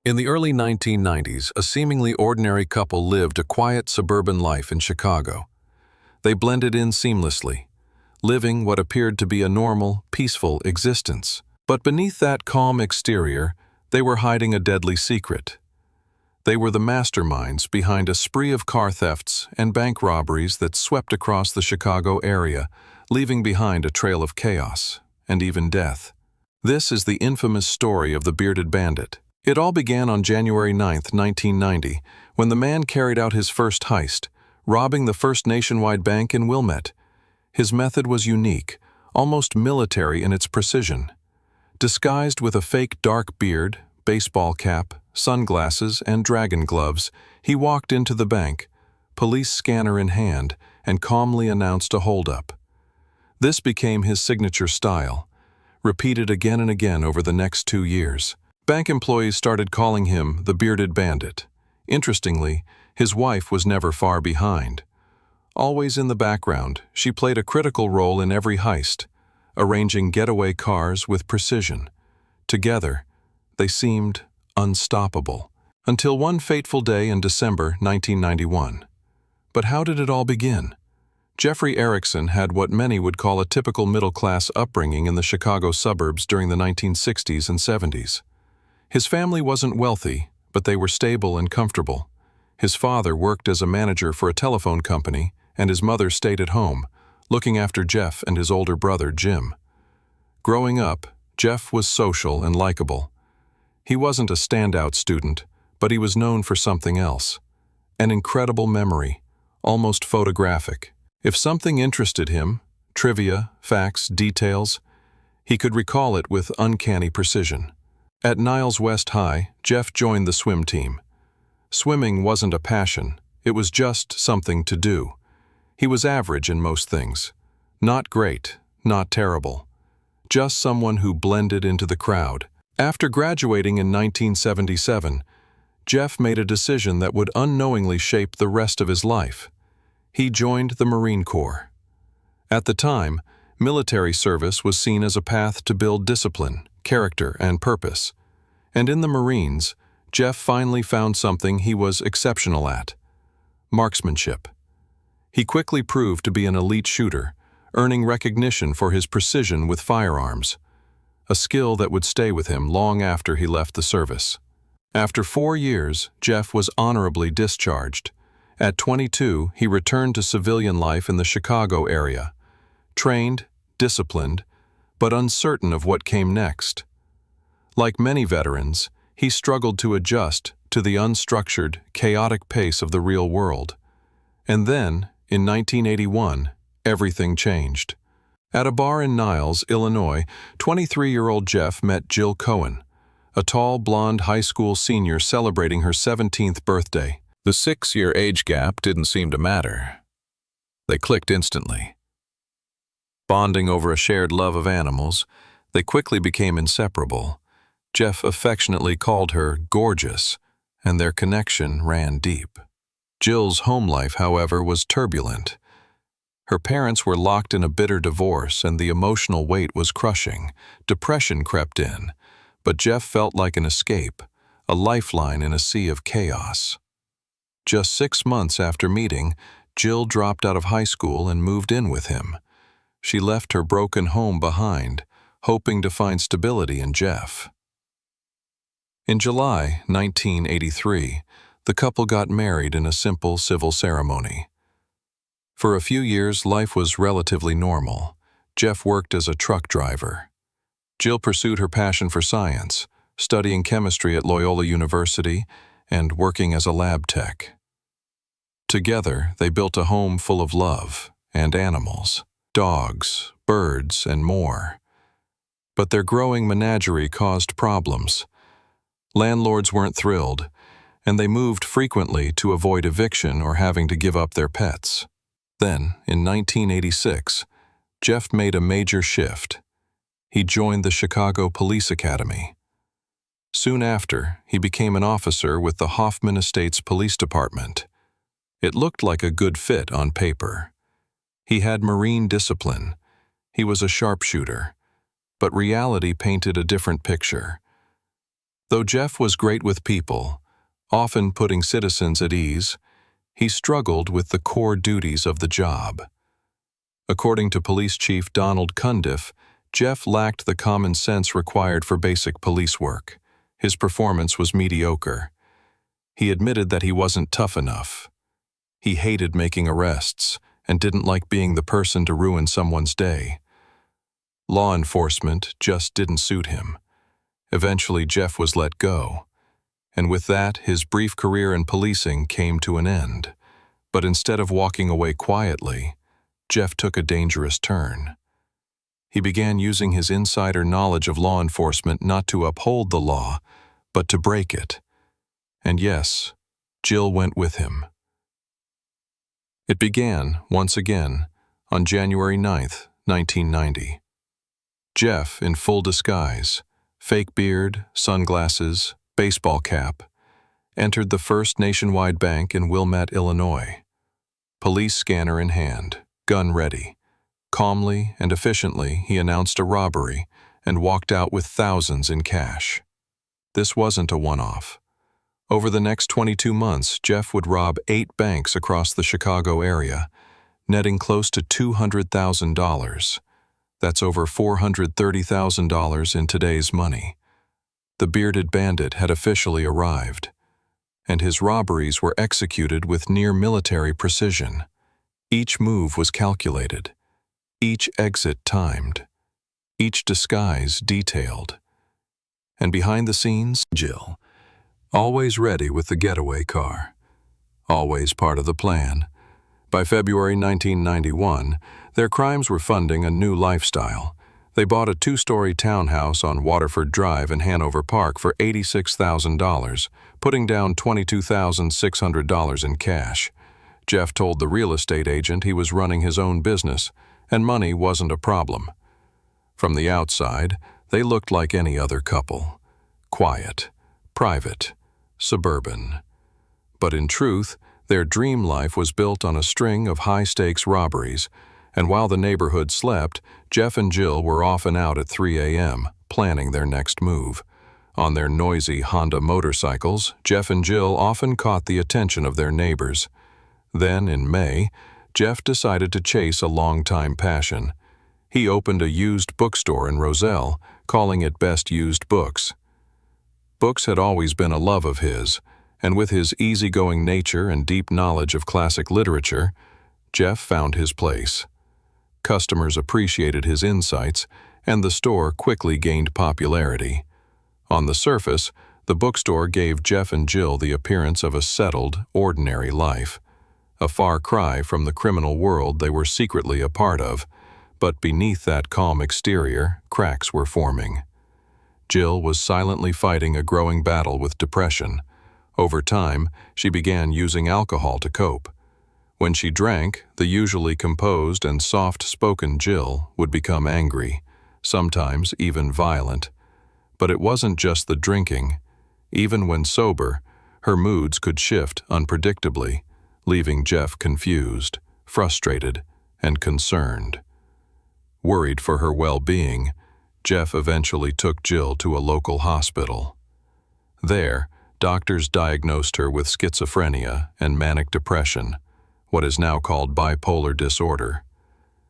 In the early 1990s, a seemingly ordinary couple lived a quiet suburban life in Chicago. They blended in seamlessly, living what appeared to be a normal, peaceful existence. But beneath that calm exterior, they were hiding a deadly secret. They were the masterminds behind a spree of car thefts and bank robberies that swept across the Chicago area, leaving behind a trail of chaos and even death. This is the infamous story of the Bearded Bandit. It all began on January 9, 1990, when the man carried out his first heist, robbing the first nationwide bank in Wilmette. His method was unique, almost military in its precision. Disguised with a fake dark beard, baseball cap, sunglasses, and dragon gloves, he walked into the bank, police scanner in hand, and calmly announced a holdup. This became his signature style, repeated again and again over the next 2 years. Bank employees started calling him the Bearded Bandit. Interestingly, his wife was never far behind. Always in the background, she played a critical role in every heist, arranging getaway cars with precision. Together, they seemed unstoppable, until one fateful day in December 1991. But how did it all begin? Jill Ericson had what many would call a typical middle-class upbringing in the Chicago suburbs during the 1960s and 70s. His family wasn't wealthy, but they were stable and comfortable. His father worked as a manager for a telephone company, and his mother stayed at home, looking after Jeff and his older brother, Jim. Growing up, Jeff was social and likable. He wasn't a standout student, but he was known for something else. An incredible memory, almost photographic. If something interested him, trivia, facts, details, he could recall it with uncanny precision. At Niles West High, Jeff joined the swim team. Swimming wasn't a passion, it was just something to do. He was average in most things. Not great, not terrible. Just someone who blended into the crowd. After graduating in 1977, Jeff made a decision that would unknowingly shape the rest of his life. He joined the Marine Corps. At the time, military service was seen as a path to build discipline, character, and purpose. And in the Marines, Jeff finally found something he was exceptional at: marksmanship. He quickly proved to be an elite shooter, earning recognition for his precision with firearms, a skill that would stay with him long after he left the service. After 4 years, Jeff was honorably discharged. At 22, he returned to civilian life in the Chicago area, trained, disciplined, but uncertain of what came next. Like many veterans, he struggled to adjust to the unstructured, chaotic pace of the real world. And then, in 1981, everything changed. At a bar in Niles, Illinois, 23-year-old Jeff met Jill Cohen, a tall, blonde high school senior celebrating her 17th birthday. The 6-year age gap didn't seem to matter. They clicked instantly. Bonding over a shared love of animals, they quickly became inseparable. Jeff affectionately called her gorgeous, and their connection ran deep. Jill's home life, however, was turbulent. Her parents were locked in a bitter divorce, and the emotional weight was crushing. Depression crept in, but Jeff felt like an escape, a lifeline in a sea of chaos. Just 6 months after meeting, Jill dropped out of high school and moved in with him. She left her broken home behind, hoping to find stability in Jeff. In July 1983, the couple got married in a simple civil ceremony. For a few years, life was relatively normal. Jeff worked as a truck driver. Jill pursued her passion for science, studying chemistry at Loyola University and working as a lab tech. Together, they built a home full of love and animals, dogs, birds, and more. But their growing menagerie caused problems. Landlords weren't thrilled, and they moved frequently to avoid eviction or having to give up their pets. Then, in 1986, Jeff made a major shift. He joined the Chicago Police Academy. Soon after, he became an officer with the Hoffman Estates Police Department. It looked like a good fit on paper. He had Marine discipline. He was a sharpshooter. But reality painted a different picture. Though Jeff was great with people, often putting citizens at ease, he struggled with the core duties of the job. According to Police Chief Donald Cundiff, Jeff lacked the common sense required for basic police work. His performance was mediocre. He admitted that he wasn't tough enough. He hated making arrests and didn't like being the person to ruin someone's day. Law enforcement just didn't suit him. Eventually, Jeff was let go, and with that, his brief career in policing came to an end. But instead of walking away quietly, Jeff took a dangerous turn. He began using his insider knowledge of law enforcement not to uphold the law, but to break it. And yes, Jill went with him. It began, once again, on January 9th, 1990. Jeff, in full disguise, fake beard, sunglasses, baseball cap, entered the First Nationwide Bank in Wilmette, Illinois. Police scanner in hand, gun ready. Calmly and efficiently, he announced a robbery and walked out with thousands in cash. This wasn't a one-off. Over the next 22 months, Jeff would rob 8 banks across the Chicago area, netting close to $200,000. That's over $430,000 in today's money. The Bearded Bandit had officially arrived, and his robberies were executed with near-military precision. Each move was calculated, each exit timed, each disguise detailed. And behind the scenes, Jill, always ready with the getaway car, always part of the plan. By February 1991, their crimes were funding a new lifestyle. They bought a 2-story townhouse on Waterford Drive in Hanover Park for $86,000, putting down $22,600 in cash. Jeff told the real estate agent he was running his own business, and money wasn't a problem. From the outside, they looked like any other couple. Quiet, private, suburban. But in truth, their dream life was built on a string of high-stakes robberies, and while the neighborhood slept, Jeff and Jill were often out at 3 a.m., planning their next move. On their noisy Honda motorcycles, Jeff and Jill often caught the attention of their neighbors. Then, in May, Jeff decided to chase a longtime passion. He opened a used bookstore in Roselle, calling it Best Used Books. Books had always been a love of his, and with his easygoing nature and deep knowledge of classic literature, Jeff found his place. Customers appreciated his insights, and the store quickly gained popularity. On the surface, the bookstore gave Jeff and Jill the appearance of a settled, ordinary life, a far cry from the criminal world they were secretly a part of, but beneath that calm exterior, cracks were forming. Jill was silently fighting a growing battle with depression. Over time, she began using alcohol to cope. When she drank, the usually composed and soft-spoken Jill would become angry, sometimes even violent. But it wasn't just the drinking. Even when sober, her moods could shift unpredictably, leaving Jeff confused, frustrated, and concerned. Worried for her well-being, Jeff eventually took Jill to a local hospital. There, doctors diagnosed her with schizophrenia and manic depression, what is now called bipolar disorder.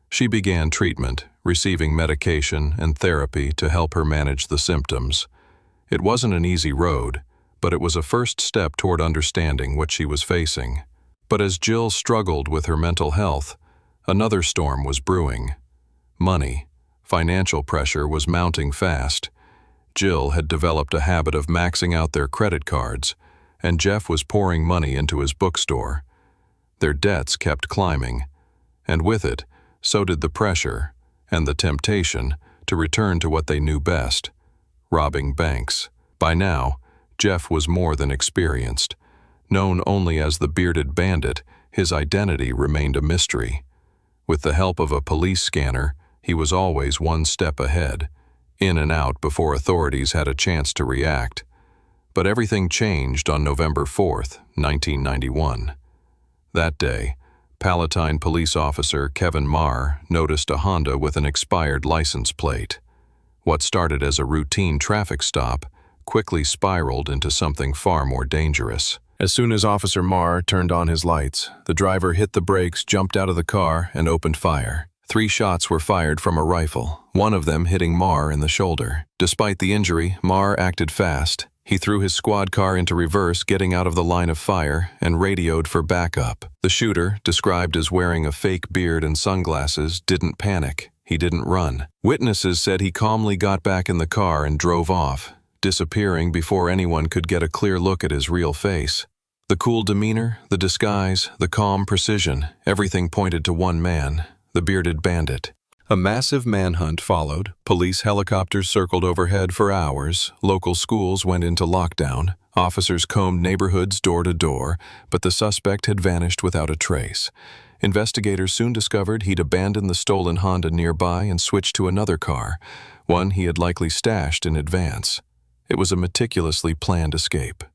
She began treatment, receiving medication and therapy to help her manage the symptoms. It wasn't an easy road, but it was a first step toward understanding what she was facing. But as Jill struggled with her mental health, another storm was brewing. Money, financial pressure was mounting fast. Jill had developed a habit of maxing out their credit cards, and Jeff was pouring money into his bookstore. Their debts kept climbing, and with it, so did the pressure and the temptation to return to what they knew best, robbing banks. By now, Jeff was more than experienced. Known only as the Bearded Bandit, his identity remained a mystery. With the help of a police scanner, he was always one step ahead, in and out before authorities had a chance to react. But everything changed on November 4th, 1991. That day, Palatine police officer Kevin Marr noticed a Honda with an expired license plate. What started as a routine traffic stop quickly spiraled into something far more dangerous. As soon as Officer Marr turned on his lights, the driver hit the brakes, jumped out of the car, and opened fire. 3 shots were fired from a rifle, one of them hitting Marr in the shoulder. Despite the injury, Marr acted fast. He threw his squad car into reverse, getting out of the line of fire, and radioed for backup. The shooter, described as wearing a fake beard and sunglasses, didn't panic. He didn't run. Witnesses said he calmly got back in the car and drove off, disappearing before anyone could get a clear look at his real face. The cool demeanor, the disguise, the calm precision, everything pointed to one man, the Bearded Bandit. A massive manhunt followed. Police helicopters circled overhead for hours. Local schools went into lockdown. Officers combed neighborhoods door to door, but the suspect had vanished without a trace. Investigators soon discovered he'd abandoned the stolen Honda nearby and switched to another car, one he had likely stashed in advance. It was a meticulously planned escape.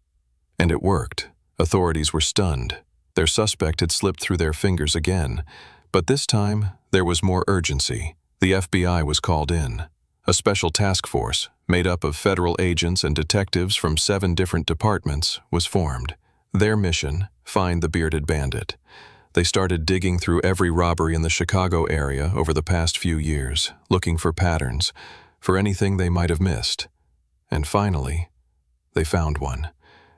And it worked. Authorities were stunned. Their suspect had slipped through their fingers again. But this time, there was more urgency. The FBI was called in. A special task force, made up of federal agents and detectives from 7 different departments, was formed. Their mission, find the Bearded Bandit. They started digging through every robbery in the Chicago area over the past few years, looking for patterns, for anything they might have missed. And finally, they found one.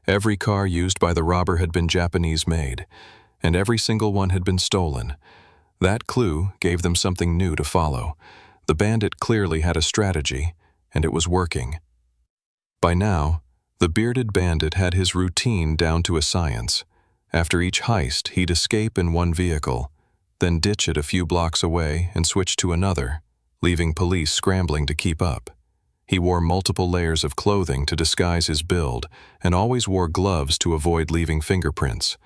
Every car used by the robber had been Japanese-made, and every single one had been stolen. That clue gave them something new to follow. The bandit clearly had a strategy, and it was working. By now, the Bearded Bandit had his routine down to a science. After each heist, he'd escape in one vehicle, then ditch it a few blocks away and switch to another, leaving police scrambling to keep up. He wore multiple layers of clothing to disguise his build and always wore gloves to avoid leaving fingerprints.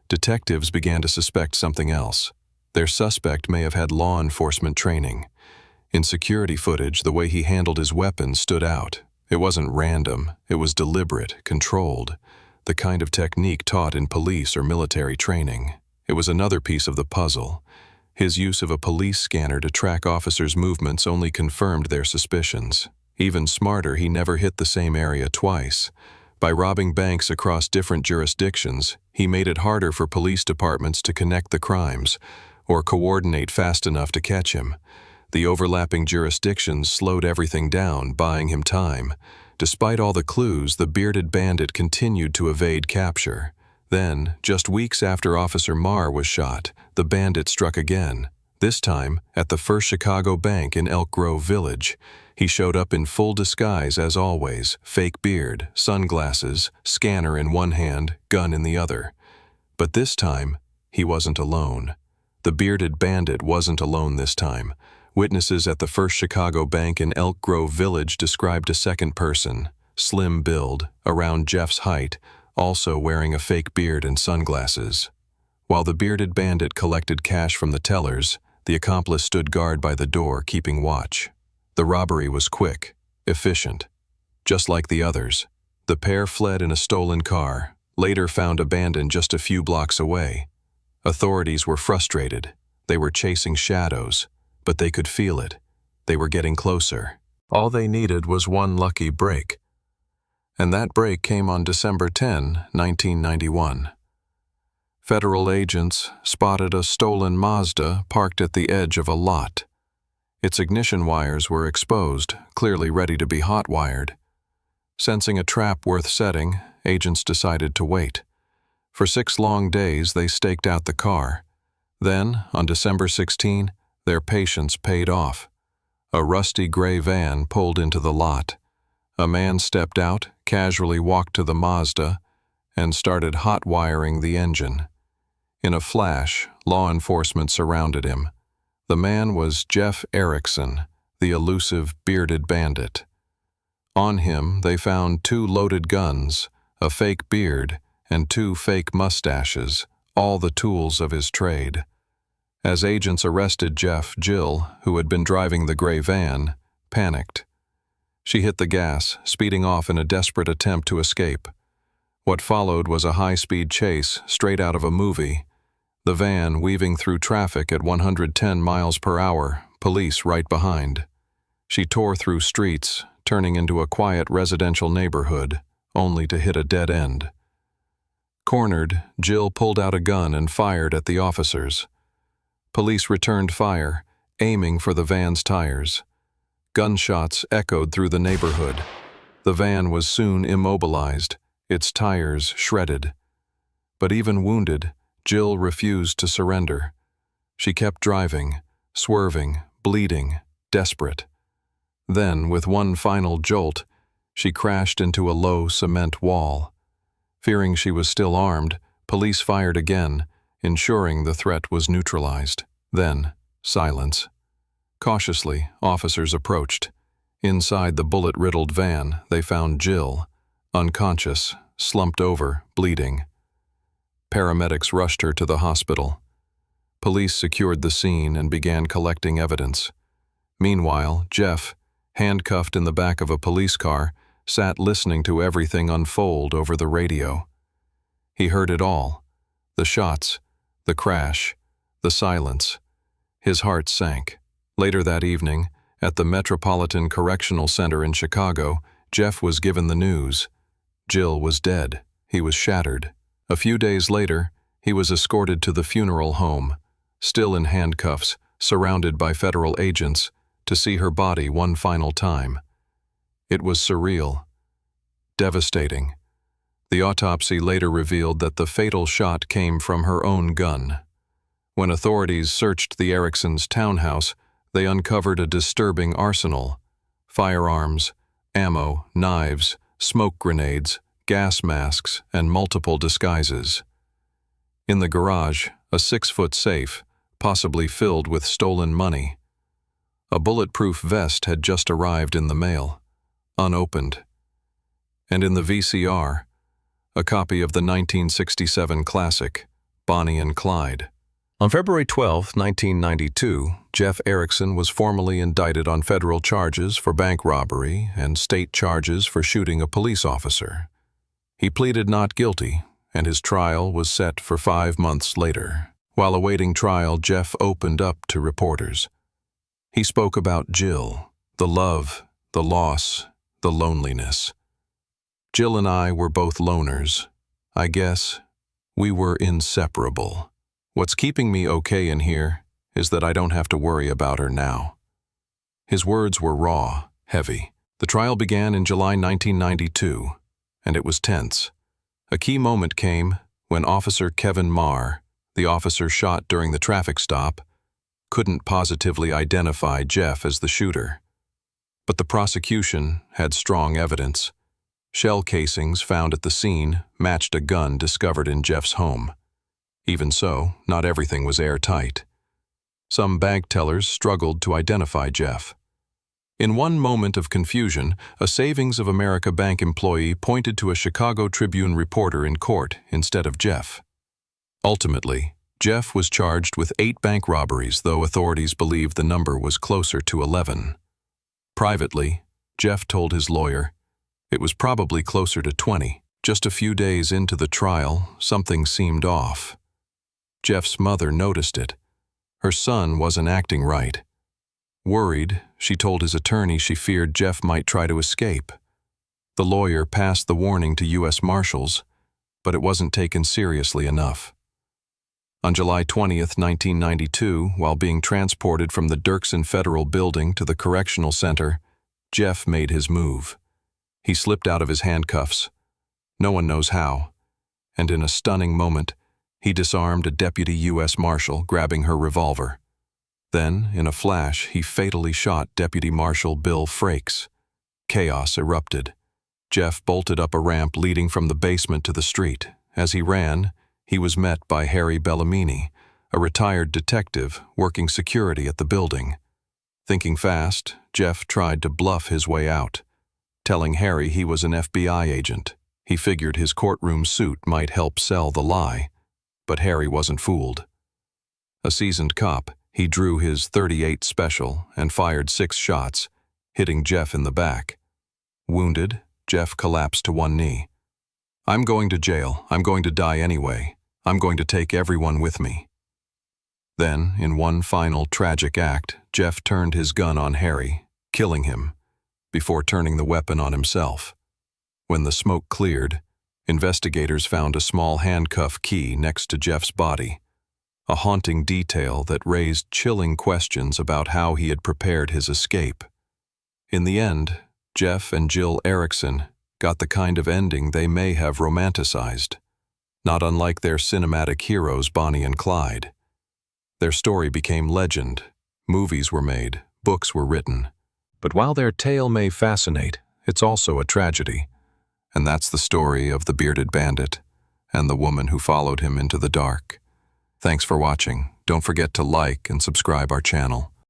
Detectives began to suspect something else. Their suspect may have had law enforcement training. In security footage, the way he handled his weapon stood out. It wasn't random, it was deliberate, controlled, the kind of technique taught in police or military training. It was another piece of the puzzle. His use of a police scanner to track officers' movements only confirmed their suspicions. Even smarter, he never hit the same area twice. By robbing banks across different jurisdictions, he made it harder for police departments to connect the crimes or coordinate fast enough to catch him. The overlapping jurisdictions slowed everything down, buying him time. Despite all the clues, the Bearded Bandit continued to evade capture. Then, just weeks after Officer Marr was shot, the bandit struck again. This time, at the First Chicago Bank in Elk Grove Village. He showed up in full disguise as always, fake beard, sunglasses, scanner in one hand, gun in the other. But this time, he wasn't alone. The Bearded Bandit wasn't alone this time. Witnesses at the First Chicago Bank in Elk Grove Village described a second person, slim build, around Jeff's height, also wearing a fake beard and sunglasses. While the Bearded Bandit collected cash from the tellers, the accomplice stood guard by the door, keeping watch. The robbery was quick, efficient. Just like the others, the pair fled in a stolen car, later found abandoned just a few blocks away. Authorities were frustrated. They were chasing shadows, but they could feel it. They were getting closer. All they needed was one lucky break. And that break came on December 10, 1991. Federal agents spotted a stolen Mazda parked at the edge of a lot. Its ignition wires were exposed, clearly ready to be hot-wired. Sensing a trap worth setting, agents decided to wait. For 6 long days, they staked out the car. Then, on December 16, their patience paid off. A rusty gray van pulled into the lot. A man stepped out, casually walked to the Mazda, and started hot-wiring the engine. In a flash, law enforcement surrounded him. The man was Jill Ericson, the elusive Bearded Bandit. On him, they found 2 loaded guns, a fake beard, and 2 fake mustaches, all the tools of his trade. As agents arrested Jill, who had been driving the gray van, panicked. She hit the gas, speeding off in a desperate attempt to escape. What followed was a high-speed chase straight out of a movie. The van weaving through traffic at 110 miles per hour, police right behind. She tore through streets, turning into a quiet residential neighborhood, only to hit a dead end. Cornered, Jill pulled out a gun and fired at the officers. Police returned fire, aiming for the van's tires. Gunshots echoed through the neighborhood. The van was soon immobilized, its tires shredded. But even wounded, Jill refused to surrender. She kept driving, swerving, bleeding, desperate. Then, with one final jolt, she crashed into a low cement wall. Fearing she was still armed, police fired again, ensuring the threat was neutralized. Then, silence. Cautiously, officers approached. Inside the bullet-riddled van, they found Jill, unconscious, slumped over, bleeding. Paramedics rushed her to the hospital. Police secured the scene and began collecting evidence. Meanwhile, Jeff, handcuffed in the back of a police car, sat listening to everything unfold over the radio. He heard it all: the shots, the crash, the silence. His heart sank. Later that evening, at the Metropolitan Correctional Center in Chicago, Jeff was given the news. Jill was dead. He was shattered. A few days later, he was escorted to the funeral home, still in handcuffs, surrounded by federal agents, to see her body one final time. It was surreal, devastating. The autopsy later revealed that the fatal shot came from her own gun. When authorities searched the Ericsons' townhouse, they uncovered a disturbing arsenal: firearms, ammo, knives, smoke grenades, gas masks, and multiple disguises. In the garage, a 6-foot safe, possibly filled with stolen money. A bulletproof vest had just arrived in the mail, unopened. And in the VCR, a copy of the 1967 classic, Bonnie-and-Clyde. On February 12, 1992, Jeff Ericson was formally indicted on federal charges for bank robbery and state charges for shooting a police officer. He pleaded not guilty, and his trial was set for 5 months later. While awaiting trial, Jeff opened up to reporters. He spoke about Jill, the love, the loss, the loneliness. Jill and I were both loners. I guess we were inseparable. What's keeping me okay in here is that I don't have to worry about her now. His words were raw, heavy. The trial began in July 1992, and it was tense. A key moment came when Officer Kevin Marr, the officer shot during the traffic stop, couldn't positively identify Jeff as the shooter. But the prosecution had strong evidence. Shell casings found at the scene matched a gun discovered in Jeff's home. Even so, not everything was airtight. Some bank tellers struggled to identify Jeff. In one moment of confusion, a Savings of America Bank employee pointed to a Chicago Tribune reporter in court instead of Jeff. Ultimately, Jeff was charged with 8 bank robberies, though authorities believed the number was closer to 11. Privately, Jeff told his lawyer it was probably closer to 20. Just a few days into the trial, something seemed off. Jeff's mother noticed it. Her son wasn't acting right. Worried, she told his attorney she feared Jeff might try to escape. The lawyer passed the warning to U.S. Marshals, but it wasn't taken seriously enough. On July 20, 1992, while being transported from the Dirksen Federal Building to the Correctional Center, Jeff made his move. He slipped out of his handcuffs. No one knows how. And in a stunning moment, he disarmed a deputy U.S. Marshal, grabbing her revolver. Then, in a flash, he fatally shot Deputy Marshal Bill Frakes. Chaos erupted. Jeff bolted up a ramp leading from the basement to the street. As he ran, he was met by Harry Bellamini, a retired detective working security at the building. Thinking fast, Jeff tried to bluff his way out, telling Harry he was an FBI agent. He figured his courtroom suit might help sell the lie, but Harry wasn't fooled. A seasoned cop, he drew his .38 special and fired 6 shots, hitting Jeff in the back. Wounded, Jeff collapsed to one knee. "I'm going to jail. I'm going to die anyway. I'm going to take everyone with me." Then, in one final tragic act, Jeff turned his gun on Harry, killing him. before turning the weapon on himself. When the smoke cleared, investigators found a small handcuff key next to Jeff's body, a haunting detail that raised chilling questions about how he had prepared his escape. In the end, Jeff and Jill Ericson got the kind of ending they may have romanticized, not unlike their cinematic heroes Bonnie and Clyde. Their story became legend, movies were made, books were written. But while their tale may fascinate, it's also a tragedy. And that's the story of the Bearded Bandit and the woman who followed him into the dark. Thanks for watching. Don't forget to like and subscribe our channel.